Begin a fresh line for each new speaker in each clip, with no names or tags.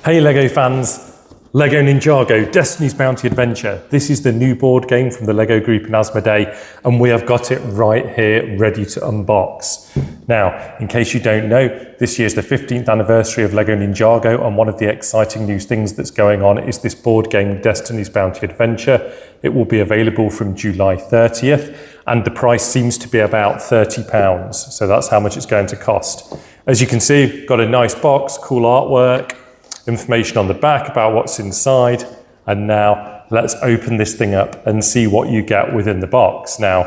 Hey LEGO fans, LEGO Ninjago, Destiny's Bounty Adventure. This is the new board game from the LEGO Group in Asmodee, and we have got it right here ready to unbox. Now, in case you don't know, this year's the 15th anniversary of LEGO Ninjago, and one of the exciting new things that's going on is this board game, Destiny's Bounty Adventure. It will be available from July 30th, and the price seems to be about £30. So that's how much it's going to cost. As you can see, got a nice box, cool artwork, information on the back about what's inside. And now let's open this thing up and see what you get within the box. Now,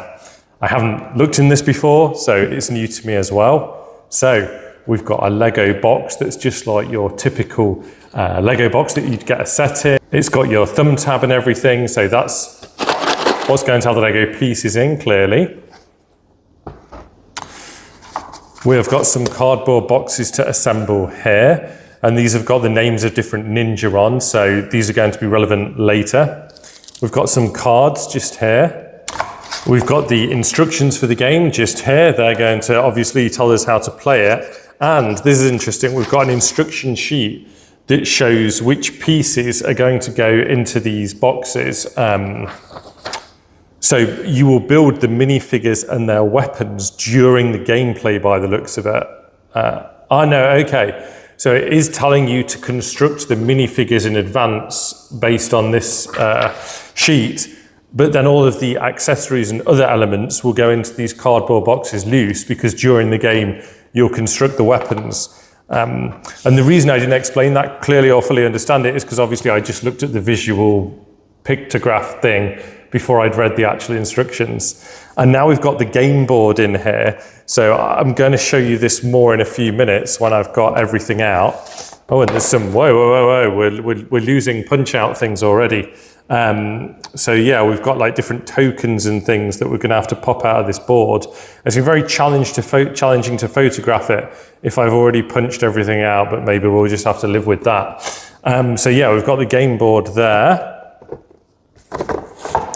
I haven't looked in this before, so it's new to me as well. So we've got a Lego box that's just like your typical Lego box that you'd get a set in. It's got your thumb tab and everything, so that's what's going to have the Lego pieces in, clearly. We have got some cardboard boxes to assemble here. And these have got the names of different ninja on, so these are going to be relevant later. We've got some cards just here. We've got the instructions for the game just here. They're going to obviously tell us how to play it. And this is interesting, we've got an instruction sheet that shows which pieces are going to go into these boxes. So you will build the minifigures and their weapons during the gameplay by the looks of it. Okay. So it is telling you to construct the minifigures in advance based on this sheet, but then all of the accessories and other elements will go into these cardboard boxes loose, because during the game you'll construct the weapons. And the reason I didn't explain that clearly or fully understand it is because obviously I just looked at the visual pictograph thing before I'd read the actual instructions. And now we've got the game board in here. So I'm going to show you this more in a few minutes when I've got everything out. Oh, and there's some, whoa, we're losing punch out things already. So yeah, we've got like different tokens and things that we're going to have to pop out of this board. It's been very challenging to photograph it if I've already punched everything out, but maybe we'll just have to live with that. So yeah, we've got the game board there.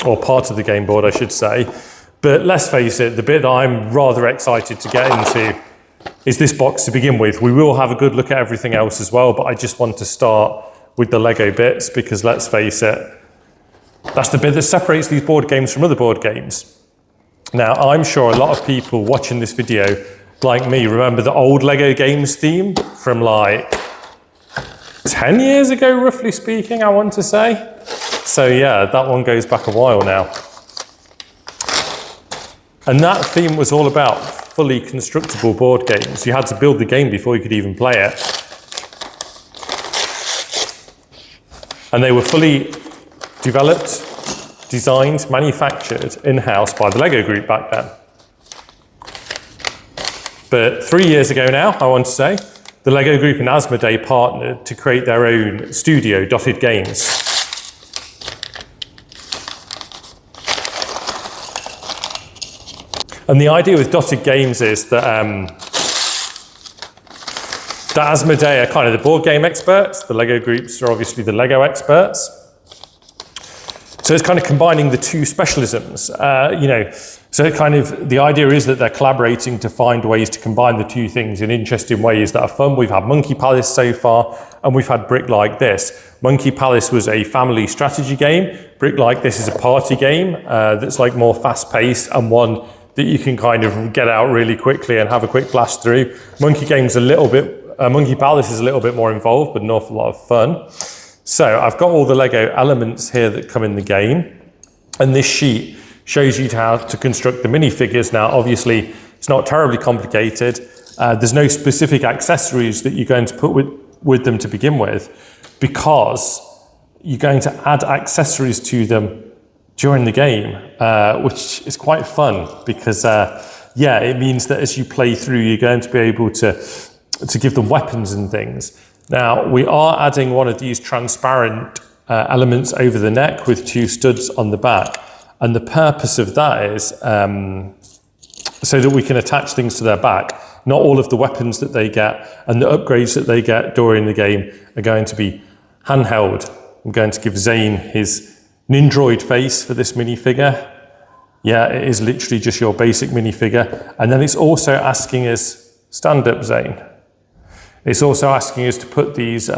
Or part of the game board, I should say. But let's face it, the bit that I'm rather excited to get into is this box to begin with. We will have a good look at everything else as well, but I just want to start with the Lego bits because let's face it, that's the bit that separates these board games from other board games. Now, I'm sure a lot of people watching this video, like me, remember the old Lego games theme from like 10 years ago, roughly speaking, I want to say. So yeah, that one goes back a while now. And that theme was all about fully constructible board games. You had to build the game before you could even play it. And they were fully developed, designed, manufactured in-house by the LEGO Group back then. But 3 years ago now, I want to say, the LEGO Group and Asmodee partnered to create their own studio, Dotted Games. And the idea with Dotted Games is that, that Asmodee are kind of the board game experts. The LEGO groups are obviously the LEGO experts. So it's kind of combining the two specialisms, So kind of the idea is that they're collaborating to find ways to combine the two things in interesting ways that are fun. We've had Monkey Palace so far, and we've had Brick Like This. Monkey Palace was a family strategy game. Brick Like This is a party game that's like more fast-paced and one that you can kind of get out really quickly and have a quick blast through. Monkey Palace is a little bit more involved, but an awful lot of fun. So I've got all the Lego elements here that come in the game, and this sheet shows you how to construct the minifigures. Now, obviously, it's not terribly complicated. There's no specific accessories that you're going to put with them to begin with, because you're going to add accessories to them during the game, which is quite fun because, it means that as you play through, you're going to be able to give them weapons and things. Now, we are adding one of these transparent elements over the neck with two studs on the back. And the purpose of that is so that we can attach things to their back. Not all of the weapons that they get and the upgrades that they get during the game are going to be handheld. I'm going to give Zane his Nindroid face for this minifigure. Yeah, it is literally just your basic minifigure. And then it's also asking us, stand up, Zane. It's also asking us to put these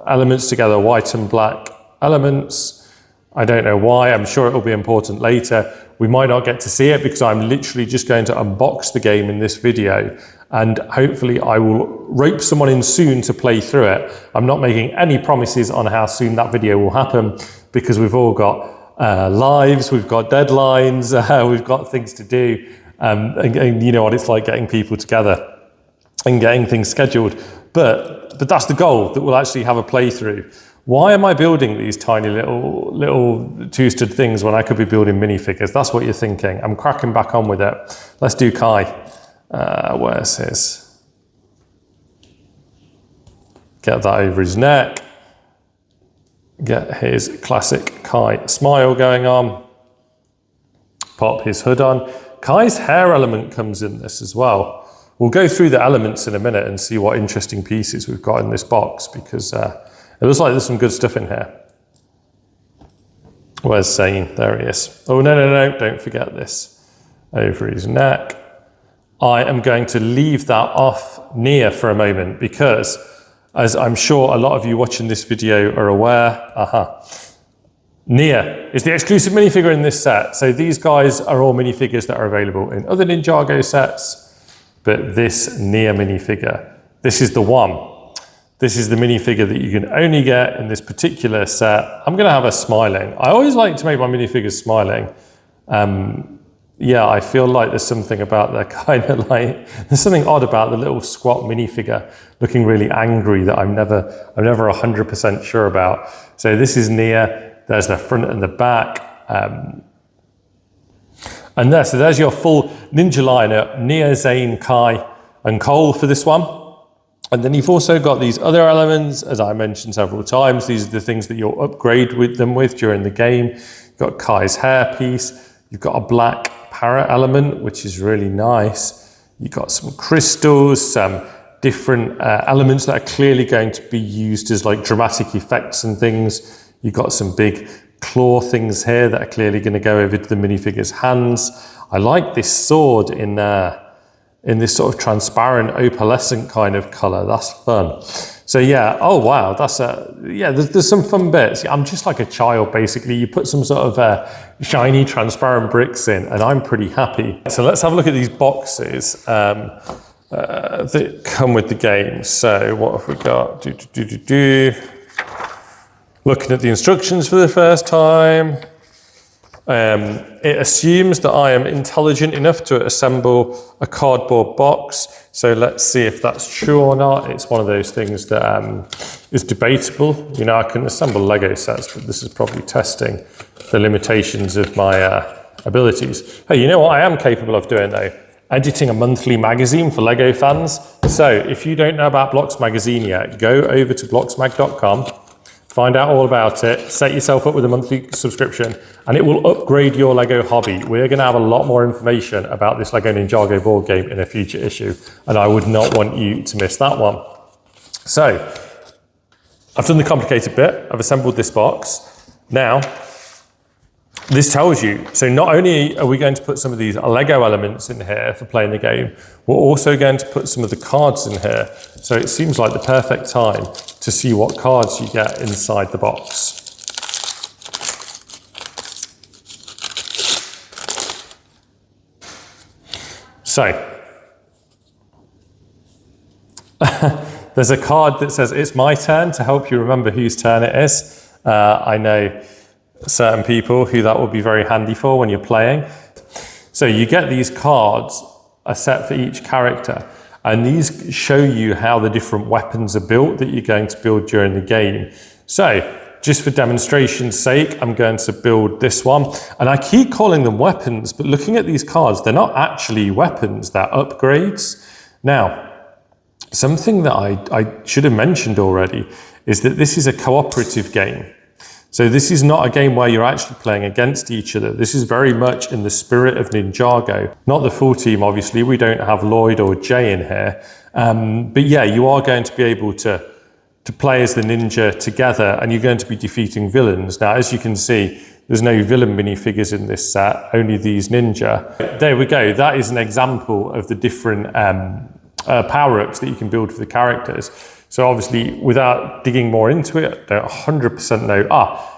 elements together, white and black elements. I don't know why, I'm sure it will be important later. We might not get to see it because I'm literally just going to unbox the game in this video, and hopefully I will rope someone in soon to play through it. I'm not making any promises on how soon that video will happen because we've all got lives, we've got deadlines, we've got things to do, and you know what it's like getting people together and getting things scheduled. But that's the goal, that we'll actually have a playthrough. Why am I building these tiny little two-stud things when I could be building minifigures? That's what you're thinking. I'm cracking back on with it. Let's do Kai. Where's his? Get that over his neck. Get his classic Kai smile going on. Pop his hood on. Kai's hair element comes in this as well. We'll go through the elements in a minute and see what interesting pieces we've got in this box, because it looks like there's some good stuff in here. Where's Zane? There he is. Oh, no, don't forget this. Over his neck. I am going to leave that off Nia for a moment because, as I'm sure a lot of you watching this video are aware, Nia is the exclusive minifigure in this set. So these guys are all minifigures that are available in other Ninjago sets, but this Nia minifigure, this is the one. This is the minifigure that you can only get in this particular set. I'm gonna have her smiling. I always like to make my minifigures smiling. Yeah, I feel like there's something about that kind of like, there's something odd about the little squat minifigure looking really angry that I'm never 100% sure about. So this is Nia, there's the front and the back. And so there's your full ninja lineup, Nia, Zane, Kai, and Cole for this one. And then you've also got these other elements, as I mentioned several times. These are the things that you'll upgrade them with during the game. You've got Kai's hairpiece. You've got a black parrot element, which is really nice. You've got some crystals, some different elements that are clearly going to be used as like dramatic effects and things. You've got some big claw things here that are clearly going to go over to the minifigure's hands. I like this sword in this sort of transparent opalescent kind of color. That's fun. So yeah, oh wow, there's some fun bits. I'm just like a child basically. You put some sort of shiny transparent bricks in and I'm pretty happy. So let's have a look at these boxes that come with the game. So what have we got? Looking at the instructions for the first time. It assumes that I am intelligent enough to assemble a cardboard box. So let's see if that's true or not. It's one of those things that is debatable. You know, I can assemble Lego sets, but this is probably testing the limitations of my abilities. Hey, you know what I am capable of doing though? Editing a monthly magazine for Lego fans. So if you don't know about Blocks Magazine yet, go over to blocksmag.com. Find out all about it, set yourself up with a monthly subscription, and it will upgrade your Lego hobby. We're going to have a lot more information about this LEGO Ninjago board game in a future issue, and I would not want you to miss that one. So, I've done the complicated bit. I've assembled this box. Now, this tells you, so not only are we going to put some of these Lego elements in here for playing the game, we're also going to put some of the cards in here. So it seems like the perfect time to see what cards you get inside the box. So, there's a card that says it's my turn to help you remember whose turn it is. I know certain people who that will be very handy for when you're playing. So you get these cards, a set for each character, and these show you how the different weapons are built that you're going to build during the game. So just for demonstration's sake, I'm going to build this one, and I keep calling them weapons, but looking at these cards, they're not actually weapons, they're upgrades. Now, something that I should have mentioned already is that this is a cooperative game. So this is not a game where you're actually playing against each other. This is very much in the spirit of Ninjago. Not the full team, obviously. We don't have Lloyd or Jay in here. But yeah, you are going to be able to play as the ninja together, and you're going to be defeating villains. Now, as you can see, there's no villain minifigures in this set, only these ninja. There we go. That is an example of the different power-ups that you can build for the characters. So obviously, without digging more into it, I don't 100% know.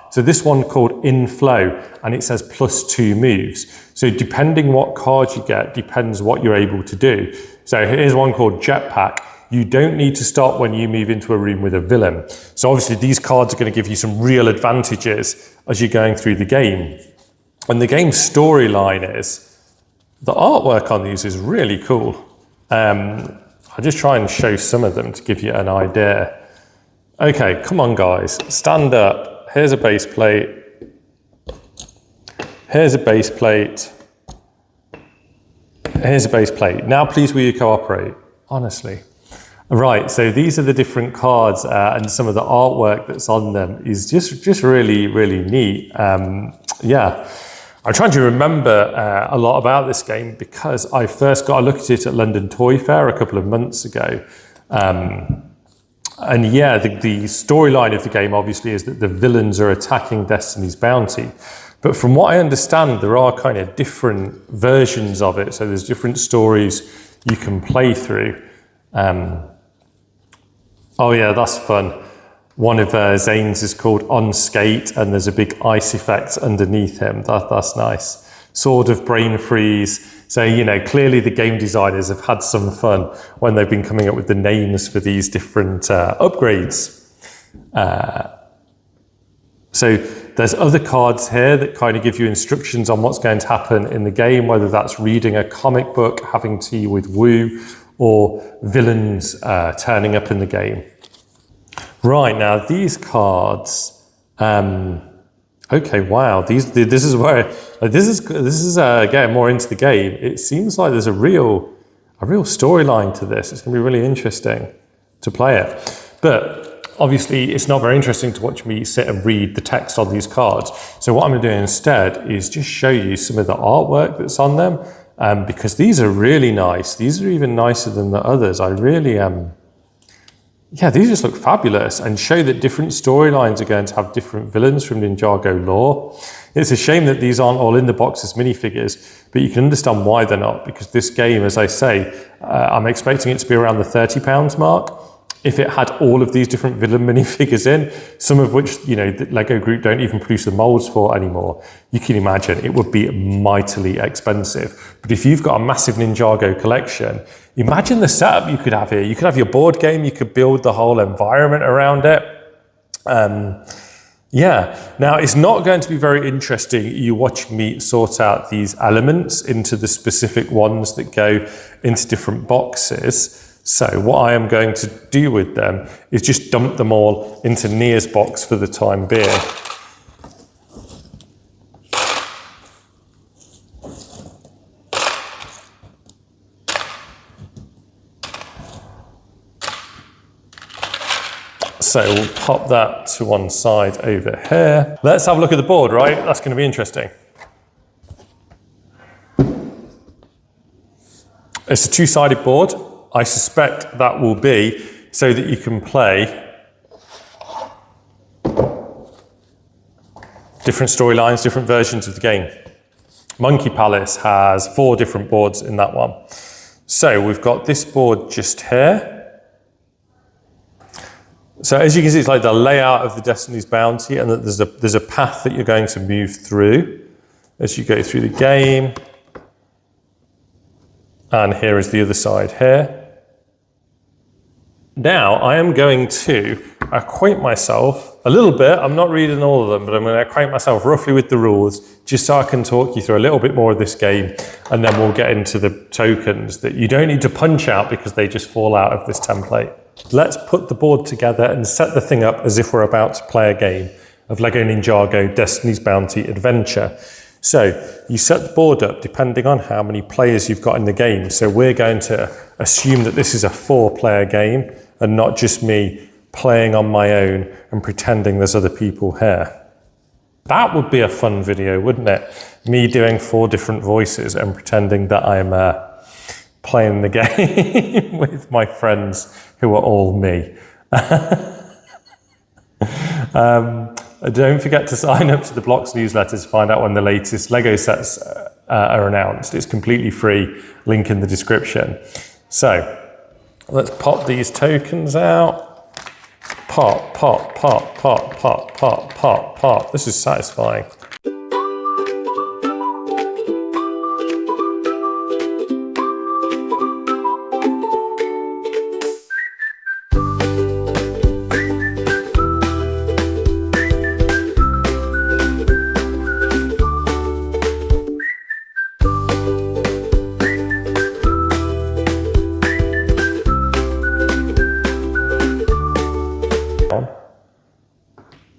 So this one called Inflow, and it says +2 moves. So depending what card you get, depends what you're able to do. So here's one called Jetpack. You don't need to stop when you move into a room with a villain. So obviously these cards are going to give you some real advantages as you're going through the game. And the game's storyline is, the artwork on these is really cool. I'll just try and show some of them to give you an idea. Okay, come on guys, stand up. Here's a base plate. Here's a base plate. Here's a base plate. Now please will you cooperate? Honestly. Right, so these are the different cards and some of the artwork that's on them is just really, really neat. Yeah, I'm trying to remember a lot about this game because I first got a look at it at London Toy Fair a couple of months ago. And yeah, the storyline of the game obviously is that the villains are attacking Destiny's Bounty. But from what I understand, there are kind of different versions of it. So there's different stories you can play through. Oh yeah, that's fun. One of Zane's is called On Skate, and there's a big ice effect underneath him. That's nice. Sword of Brain Freeze. So, you know, clearly the game designers have had some fun when they've been coming up with the names for these different upgrades. So there's other cards here that kind of give you instructions on what's going to happen in the game, whether that's reading a comic book, having tea with Woo, or villains turning up in the game. Right, now these cards, okay, wow, this is where, this is getting more into the game. It seems like there's a real storyline to this. It's gonna be really interesting to play it. But obviously it's not very interesting to watch me sit and read the text on these cards. So what I'm gonna do instead is just show you some of the artwork that's on them, because these are really nice. These are even nicer than the others. I really yeah, these just look fabulous and show that different storylines are going to have different villains from Ninjago lore. It's a shame that these aren't all in the box as minifigures, but you can understand why they're not, because this game, as I say, I'm expecting it to be around the £30 mark. If it had all of these different villain minifigures in, some of which, you know, the LEGO Group don't even produce the molds for anymore, you can imagine it would be mightily expensive. But if you've got a massive Ninjago collection, imagine the setup you could have here. You could have your board game, you could build the whole environment around it. Yeah, now it's not going to be very interesting you watching me sort out these elements into the specific ones that go into different boxes. So what I am going to do with them is just dump them all into Nia's box for the time being. So we'll pop that to one side over here. Let's have a look at the board, right? That's going to be interesting. It's a two-sided board. I suspect that will be so that you can play different storylines, different versions of the game. Monkey Palace has 4 different boards in that one. So we've got this board just here. So as you can see, it's like the layout of the Destiny's Bounty, and that there's a path that you're going to move through as you go through the game. And here is the other side here. Now I am going to acquaint myself a little bit. I'm not reading all of them, but I'm going to acquaint myself roughly with the rules, just so I can talk you through a little bit more of this game, and then we'll get into the tokens that you don't need to punch out because they just fall out of this template. Let's put the board together and set the thing up as if we're about to play a game of LEGO Ninjago Destiny's Bounty Adventure. So you set the board up depending on how many players you've got in the game. So we're going to assume that this is a 4-player game and not just me playing on my own and pretending there's other people here. That would be a fun video, wouldn't it? Me doing 4 different voices and pretending that I'm playing the game with my friends who are all me. Don't forget to sign up to the Blocks newsletter to find out when the latest LEGO sets are announced. It's completely free, link in the description. So let's pop these tokens out. Pop, pop, pop, pop, pop, pop, pop, pop. This is satisfying.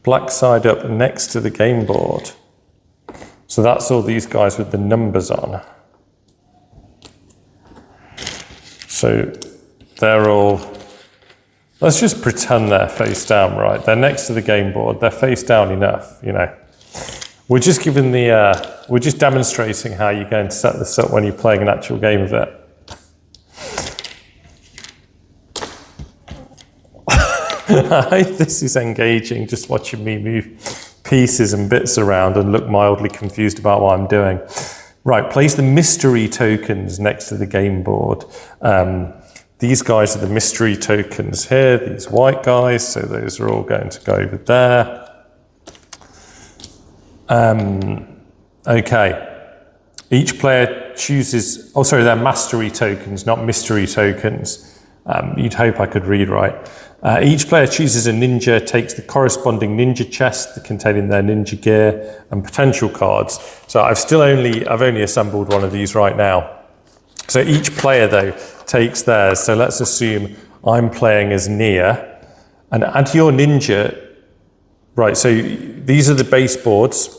Black side up next to the game board. So that's all these guys with the numbers on. So they're all, let's just pretend they're face down, right? They're next to the game board, they're face down enough, you know. We're just giving the, we're just demonstrating how you're going to set this up when you're playing an actual game of it. I hope this is engaging, just watching me move pieces and bits around and look mildly confused about what I'm doing. Right, place the mystery tokens next to the game board. These guys are the mystery tokens here, these white guys, so those are all going to go over there. Okay, each player chooses, oh sorry, they're mastery tokens, not mystery tokens. You'd hope I could read right. Each player chooses a ninja, takes the corresponding ninja chest containing their ninja gear and potential cards. So I've only assembled one of these right now. So each player though takes theirs. So let's assume I'm playing as Nia, and add your ninja. Right, so these are the base boards.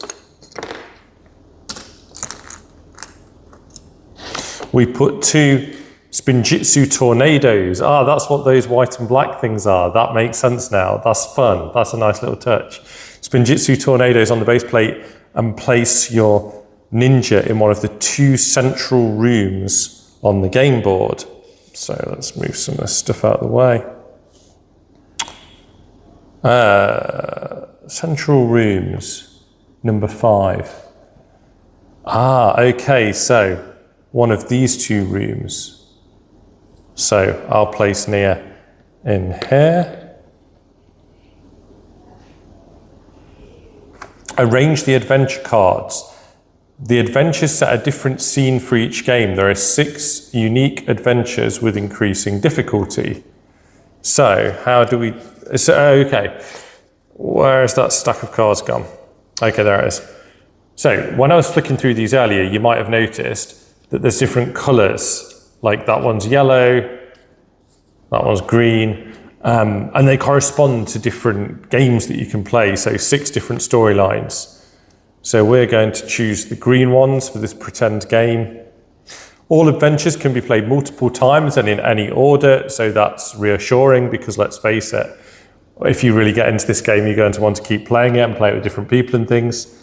We put 2 Spinjitzu tornadoes. Ah, that's what those white and black things are. That makes sense now. That's fun. That's a nice little touch. Spinjitzu tornadoes on the base plate, and place your ninja in one of the 2 central rooms on the game board. So let's move some of this stuff out of the way. Central rooms, number 5. Ah, okay, so one of these 2 rooms. So I'll place Nia in here. Arrange the adventure cards. The adventures set a different scene for each game. There are 6 unique adventures with increasing difficulty. So how do we, okay, where is that stack of cards gone? Okay, there it is. So when I was flicking through these earlier, you might have noticed that there's different colors. Like that one's yellow, that one's green, and they correspond to different games that you can play, so 6 different storylines. So we're going to choose the green ones for this pretend game. All adventures can be played multiple times and in any order, so that's reassuring because let's face it, if you really get into this game, you're going to want to keep playing it and play it with different people and things.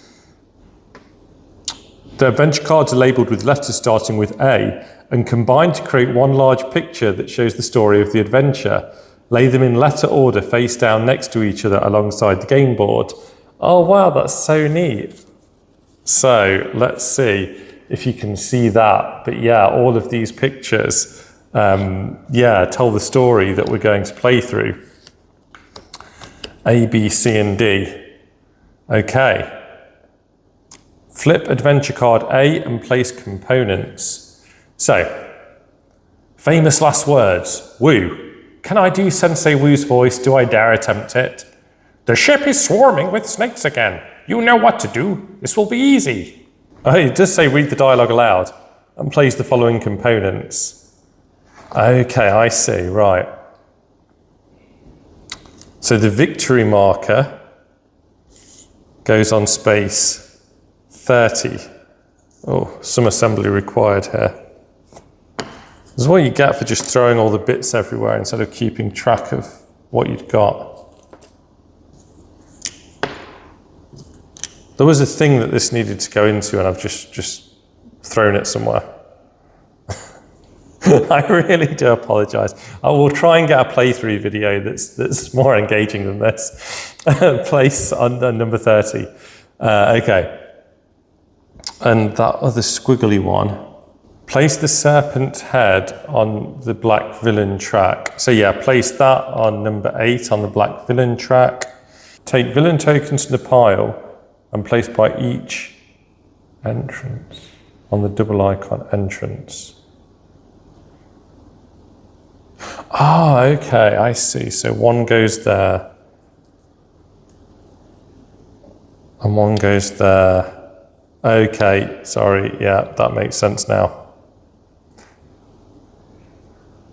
The adventure cards are labelled with letters starting with A and combined to create one large picture that shows the story of the adventure. Lay them in letter order face down next to each other alongside the game board. Oh wow, that's so neat. So let's see if you can see that. But yeah, all of these pictures, tell the story that we're going to play through. A, B, C, and D. Okay. Flip adventure card A and place components. So, famous last words. Woo. Can I do Sensei Woo's voice? Do I dare attempt it? The ship is swarming with snakes again. You know what to do. This will be easy. Oh, it does say read the dialogue aloud and place the following components. Okay, I see, right. So the victory marker goes on space 30. Oh, some assembly required here. This is what you get for just throwing all the bits everywhere instead of keeping track of what you'd got. There was a thing that this needed to go into and I've just thrown it somewhere. I really do apologise. I will try and get a playthrough video that's more engaging than this. Place on number 30. Okay. And that other squiggly one, Place the serpent head on the black villain track. So yeah, place that on number 8 on the black villain track. Take villain tokens to the pile and place by each entrance on the double icon entrance. Ah, okay, I see. So one goes there and one goes there. Okay, sorry, yeah, that makes sense now.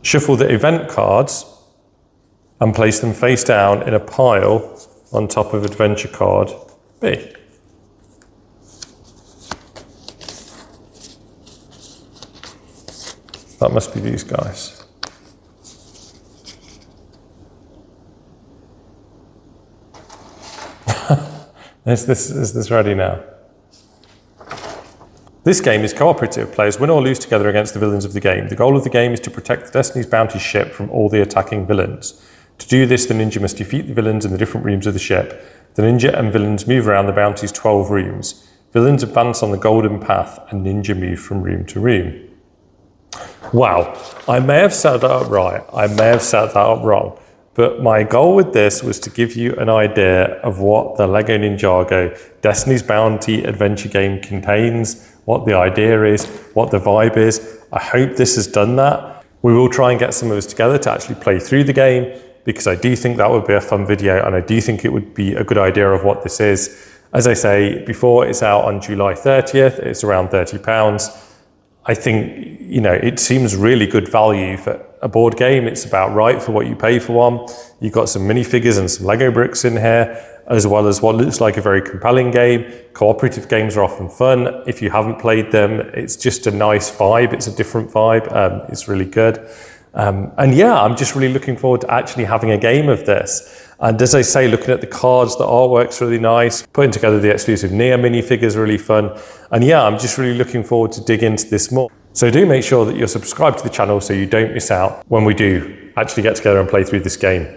Shuffle the event cards and place them face down in a pile on top of adventure card B. That must be these guys. Is this ready now? This game is cooperative. Players win or lose together against the villains of the game. The goal of the game is to protect the Destiny's Bounty ship from all the attacking villains. To do this, the ninja must defeat the villains in the different rooms of the ship. The ninja and villains move around the Bounty's 12 rooms. Villains advance on the golden path and ninja move from room to room. Wow, I may have set that up right. I may have set that up wrong. But my goal with this was to give you an idea of what the LEGO Ninjago Destiny's Bounty adventure game contains, what the idea is, what the vibe is. I hope this has done that. We will try and get some of us together to actually play through the game, because I do think that would be a fun video, and I do think it would be a good idea of what this is. As I say before, it's out on July 30th. It's around £30. I think, you know, it seems really good value for a board game. It's about right for what you pay for one. You've got some minifigures and some Lego bricks in here, as well as what looks like a very compelling game. Cooperative games are often fun. If you haven't played them, it's just a nice vibe. It's a different vibe. It's really good. And yeah, I'm just really looking forward to actually having a game of this. And as I say, looking at the cards, the artwork's really nice. Putting together the exclusive Nia minifigures is really fun. And yeah, I'm just really looking forward to dig into this more. So do make sure that you're subscribed to the channel so you don't miss out when we do actually get together and play through this game.